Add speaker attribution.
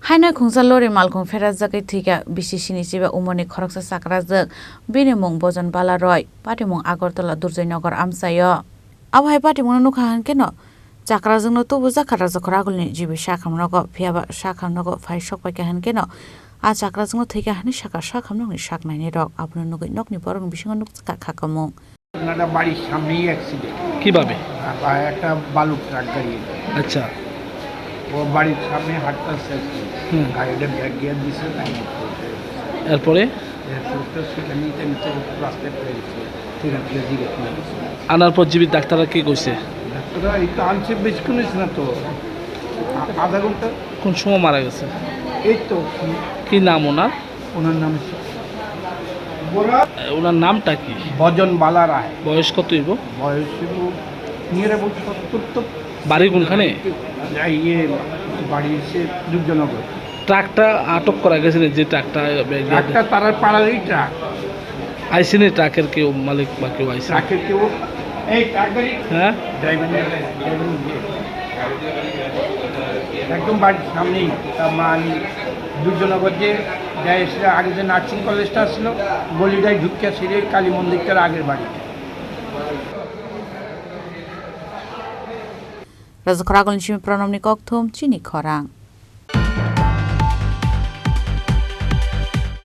Speaker 1: हायना खुंसा लरि मालखुं फेराजाकै थैका बिसिसिनि सिबा उमनि खरकसा साकराजों बेनिमुं बजन बाला रय पाटिमुं आगरतला दुर्जयनगर आमसायो आबहाय पाटिमुं नुखाहान केनो जाक्राजोंनो तबु जाखारा जखरागुलनि जिबि साखामनगो फियाबा साखामनगो फाय सकपायकाहान केनो आ जाक्राजोंनो थैका हानि साका साखामनगनि साकनायनि रक आपनो नुगै नकनि बरं बिसिङो नुका खाकामुं
Speaker 2: আপনারা বাড়ির সামনেই অ্যাক্সিডেন্ট
Speaker 3: কিভাবে?
Speaker 2: একটা বালু ট্রাক গাড়ি
Speaker 3: আচ্ছা,
Speaker 2: ও বাড়ির সামনে হাঁটতেছে গাড়িটা ব্যাগ গিয়ার দিছে
Speaker 3: এরপরে
Speaker 2: সেখানে নিচে রাস্তায় পড়ে গেছে সেখান থেকে জিজ্ঞেস করে গেছে
Speaker 3: আনার পর জীবিত ডাক্তাররা কি কইছে?
Speaker 2: ডাক্তাররা এই তো আনছে বেশিক্ষণ হয়েছে না তো আধা ঘন্টা।
Speaker 3: কোন সময় মারা গেছে?
Speaker 2: এই তো
Speaker 3: কি নাম ওনার?
Speaker 2: ওনার নাম
Speaker 3: ওনার নামটা কি?
Speaker 2: ভজন বালা রায়।
Speaker 3: বয়স কত হইব?
Speaker 2: বয়স নিয়ে রাখবো ৭০ তো।
Speaker 3: বাড়ি কোনখানে?
Speaker 2: ইয়ে বাড়ি এসে দুর্জনগর।
Speaker 3: ট্রাকটা আটক করা গেছে যে ট্রাকটা
Speaker 2: তারার পাড়ারই ট্রাক
Speaker 3: আইসিনি, ট্রাকের কেউ মালিক বা কেউ আইসি?
Speaker 2: ট্রাকের কেউ এই ট্রাক গাড়ি
Speaker 3: হ্যাঁ
Speaker 2: ড্রাইভার একদম বাড়ির সামনেই মানে দুর্জনগর যে যাই এসে আগে যে নার্সিং কলেজটা আসলো গলিটায় ঢুকিয়া সেরে কালী মন্দিরটার আগের বাড়ি
Speaker 1: রাজখরাগলনি সিমি প্রণমনি ককথুম চিনি খরাং।